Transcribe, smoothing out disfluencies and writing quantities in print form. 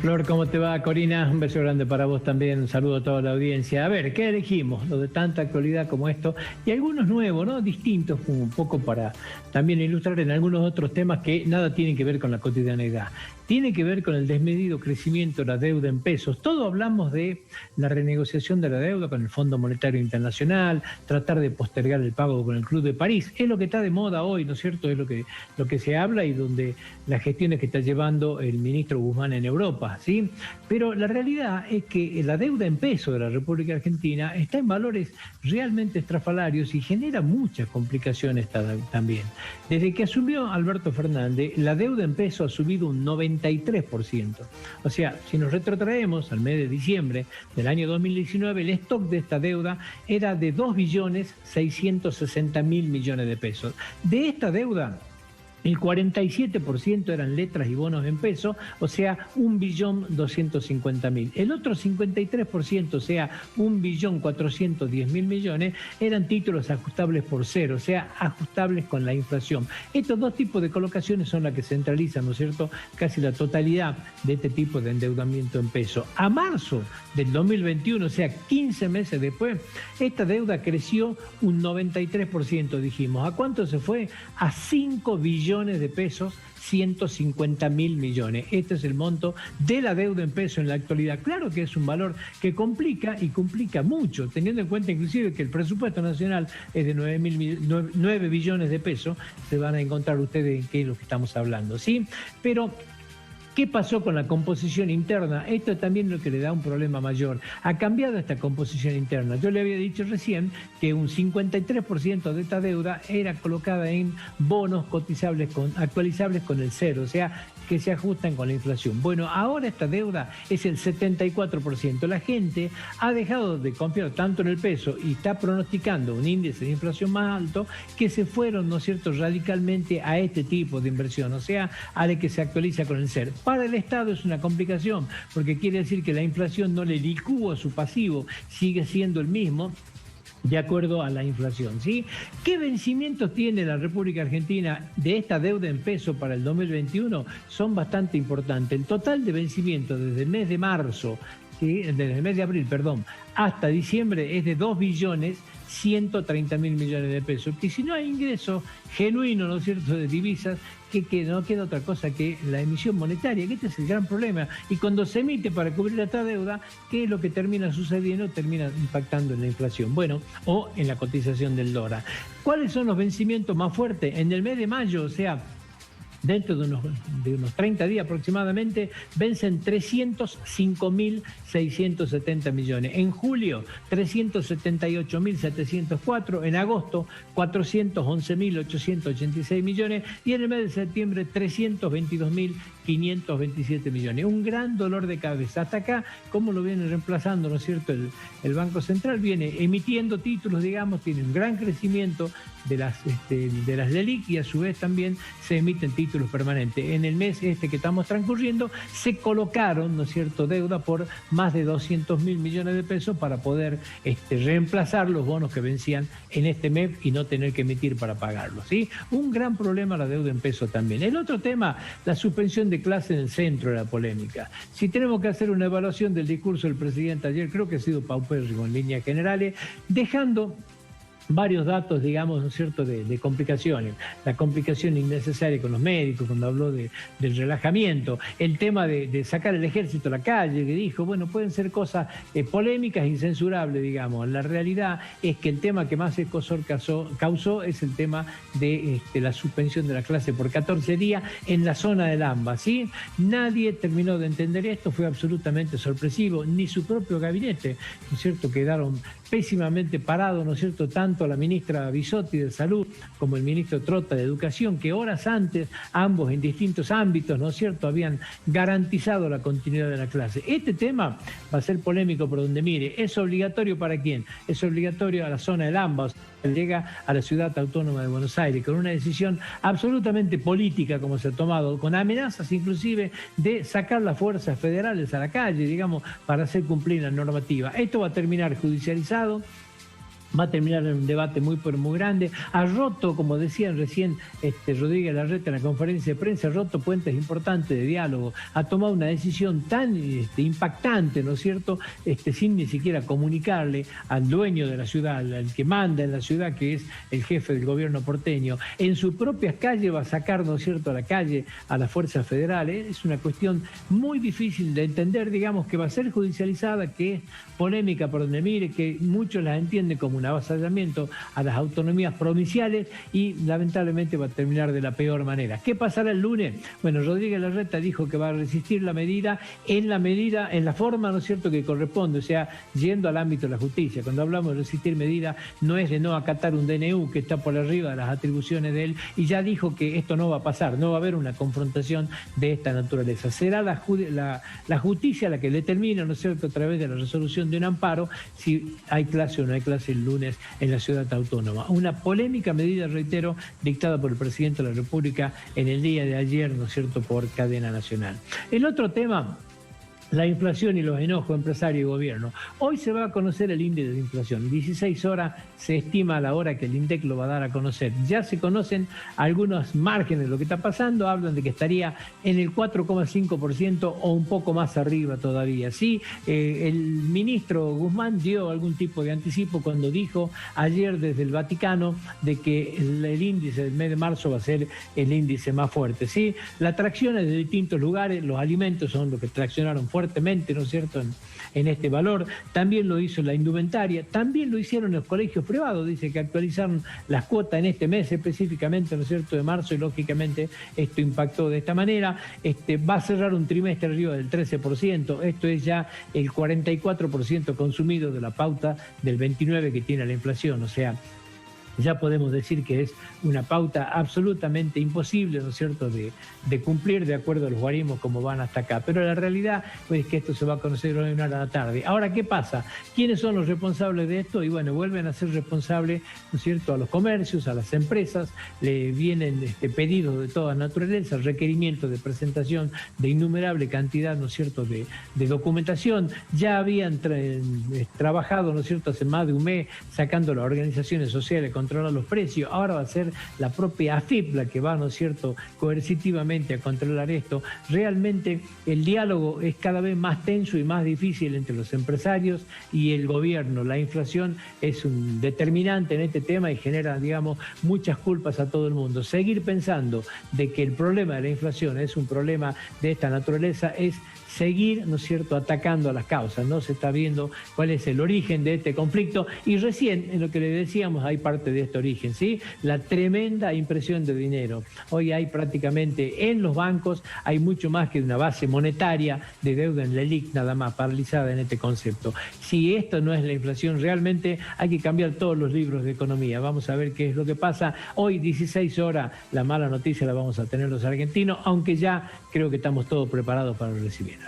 Flor, ¿cómo te va? Corina, un beso grande para vos también, un saludo a toda la audiencia. A ver, ¿qué elegimos? Lo de tanta actualidad como esto, y algunos nuevos, ¿no? Distintos, un poco para también ilustrar en algunos otros temas que nada tienen que ver con la cotidianidad. Tiene que ver con el desmedido crecimiento de la deuda en pesos. Todos hablamos de la renegociación de la deuda con el Fondo Monetario Internacional, tratar de postergar el pago con el Club de París. Es lo que está de moda hoy, ¿no es cierto? Es lo que se habla y donde las gestiones que está llevando el ministro Guzmán en Europa, ¿sí? Pero la realidad es que la deuda en pesos de la República Argentina está en valores realmente estrafalarios y genera muchas complicaciones también. Desde que asumió Alberto Fernández, la deuda en pesos ha subido un 93%. O sea, si nos retrotraemos al mes de diciembre del año 2019, el stock de esta deuda era de 2.660.000 millones de pesos. De esta deuda, el 47% eran letras y bonos en pesos, o sea, 1.250.000. El otro 53%, o sea, 1.410.000 millones, eran títulos ajustables por cero, o sea, ajustables con la inflación. Estos dos tipos de colocaciones son las que centralizan, ¿no es cierto?, casi la totalidad de este tipo de endeudamiento en pesos. A marzo del 2021, o sea, 15 meses después, esta deuda creció un 93%, dijimos. ¿A cuánto se fue? A 5 billones de pesos, 150.000 millones. Este es el monto de la deuda en pesos en la actualidad. Claro que es un valor que complica y complica mucho, teniendo en cuenta inclusive que el presupuesto nacional es de 9 billones de pesos. Se van a encontrar ustedes en qué es lo que estamos hablando, ¿sí? Pero ¿qué pasó con la composición interna? Esto también es lo que le da un problema mayor. Ha cambiado esta composición interna. Yo le había dicho recién que un 53% de esta deuda era colocada en bonos cotizables actualizables con el cero, o sea, que se ajustan con la inflación. Bueno, ahora esta deuda es el 74%. La gente ha dejado de confiar tanto en el peso y está pronosticando un índice de inflación más alto que se fueron, ¿no es cierto?, radicalmente a este tipo de inversión, o sea, a la que se actualiza con el cero. Para el Estado es una complicación, porque quiere decir que la inflación no le licúa su pasivo, sigue siendo el mismo de acuerdo a la inflación, ¿sí? ¿Qué vencimientos tiene la República Argentina de esta deuda en pesos para el 2021? Son bastante importantes. El total de vencimientos desde el mes de marzo, ¿sí?, desde el mes de abril, perdón, hasta diciembre es de 2.130.000 millones de pesos, que si no hay ingreso genuino, ¿no es cierto?, de divisas, que no queda otra cosa que la emisión monetaria, que este es el gran problema. Y cuando se emite para cubrir esta deuda, ¿qué es lo que termina sucediendo? Termina impactando en la inflación, bueno, o en la cotización del dólar. ¿Cuáles son los vencimientos más fuertes? En el mes de mayo, o sea, dentro de unos 30 días aproximadamente, vencen 305.670 millones. En julio, 378.704. En agosto, 411.886 millones. Y en el mes de septiembre, 322.527 millones. Un gran dolor de cabeza. Hasta acá, ¿cómo lo viene reemplazando, no es cierto? El Banco Central viene emitiendo títulos, digamos, tiene un gran crecimiento de las LELIQ y a su vez también se emiten títulos permanentes. En el mes que estamos transcurriendo se colocaron, ¿no es cierto?, deuda por más de 200.000 millones de pesos para poder reemplazar los bonos que vencían en este mes y no tener que emitir para pagarlos, ¿sí? Un gran problema la deuda en pesos también. El otro tema, la suspensión de clase en el centro de la polémica. Si tenemos que hacer una evaluación del discurso del presidente ayer, creo que ha sido paupérrimo en líneas generales, dejando varios datos, digamos, ¿no es cierto?, de complicaciones. La complicación innecesaria con los médicos, cuando habló del relajamiento, el tema de sacar el ejército a la calle, que dijo, bueno, pueden ser cosas polémicas y censurables, digamos. La realidad es que el tema que más escozor causó es el tema de la suspensión de la clase por 14 días en la zona del AMBA, ¿sí? Nadie terminó de entender esto, fue absolutamente sorpresivo, ni su propio gabinete, ¿no es cierto?, quedaron pésimamente parados, ¿no es cierto?, tanto la ministra Bisotti de Salud como el ministro Trota de Educación, que horas antes, ambos en distintos ámbitos, ¿no es cierto?, habían garantizado la continuidad de la clase. Este tema va a ser polémico por donde mire. ¿Es obligatorio para quién? Es obligatorio a la zona del AMBA, o sea, llega a la ciudad autónoma de Buenos Aires, con una decisión absolutamente política como se ha tomado, con amenazas inclusive de sacar las fuerzas federales a la calle, digamos, para hacer cumplir la normativa. Esto va a terminar judicializado va a terminar en un debate muy, pero muy grande. Ha roto, como decían recién Rodríguez Larreta en la conferencia de prensa, ha roto puentes importantes de diálogo, ha tomado una decisión tan impactante, ¿no es cierto?, sin ni siquiera comunicarle al dueño de la ciudad, al que manda en la ciudad, que es el jefe del gobierno porteño. En sus propias calles va a sacar, ¿no es cierto?, a la calle a las fuerzas federales. Es una cuestión muy difícil de entender, digamos, que va a ser judicializada, que es polémica por donde mire, que muchos la entienden como un avasallamiento a las autonomías provinciales y lamentablemente va a terminar de la peor manera. ¿Qué pasará el lunes? Bueno, Rodríguez Larreta dijo que va a resistir la medida, en la forma, ¿no es cierto?, que corresponde, o sea, yendo al ámbito de la justicia. Cuando hablamos de resistir medida, no es de no acatar un DNU que está por arriba de las atribuciones de él, y ya dijo que esto no va a pasar, no va a haber una confrontación de esta naturaleza. Será la justicia la que determina, ¿no es cierto?, a través de la resolución de un amparo, si hay clase o no hay clase el lunes en la ciudad autónoma. Una polémica medida, reitero, dictada por el presidente de la República en el día de ayer, ¿no es cierto?, por cadena nacional. El otro tema, la inflación y los enojos empresarios y gobierno. Hoy se va a conocer el índice de inflación. 16 horas se estima a la hora que el INDEC lo va a dar a conocer. Ya se conocen algunos márgenes de lo que está pasando. Hablan de que estaría en el 4,5% o un poco más arriba todavía. Sí, el ministro Guzmán dio algún tipo de anticipo cuando dijo ayer desde el Vaticano de que el índice del mes de marzo va a ser el índice más fuerte. Sí, las tracciones de distintos lugares, los alimentos son los que traccionaron fuertemente, ¿no es cierto?, en este valor. También lo hizo la indumentaria, también lo hicieron los colegios privados. Dice que actualizaron las cuotas en este mes específicamente, ¿no es cierto?, de marzo, y lógicamente esto impactó de esta manera. Va a cerrar un trimestre arriba del 13%, esto es ya el 44% consumido de la pauta del 29% que tiene la inflación, o sea, ya podemos decir que es una pauta absolutamente imposible, ¿no es cierto?, de cumplir de acuerdo a los guarismos como van hasta acá. Pero la realidad es que esto se va a conocer hoy en una de la tarde. Ahora, ¿qué pasa? ¿Quiénes son los responsables de esto? Y bueno, vuelven a ser responsables, ¿no es cierto?, a los comercios, a las empresas. Le vienen pedidos de toda naturaleza, requerimientos de presentación de innumerable cantidad, ¿no es cierto?, de documentación. Ya habían trabajado, ¿no es cierto?, hace más de un mes sacando las organizaciones sociales controlar los precios. Ahora va a ser la propia AFIP la que va, ¿no es cierto?, coercitivamente a controlar esto. Realmente el diálogo es cada vez más tenso y más difícil entre los empresarios y el gobierno. La inflación es un determinante en este tema y genera, digamos, muchas culpas a todo el mundo. Seguir pensando de que el problema de la inflación es un problema de esta naturaleza es seguir, ¿no es cierto?, atacando a las causas. No se está viendo cuál es el origen de este conflicto, y recién en lo que le decíamos hay parte de este origen, ¿sí? La tremenda impresión de dinero. Hoy hay prácticamente en los bancos, hay mucho más que una base monetaria de deuda en la LELIQ nada más, paralizada en este concepto. Si esto no es la inflación, realmente hay que cambiar todos los libros de economía. Vamos a ver qué es lo que pasa. Hoy, 16 horas, la mala noticia la vamos a tener los argentinos, aunque ya creo que estamos todos preparados para recibir.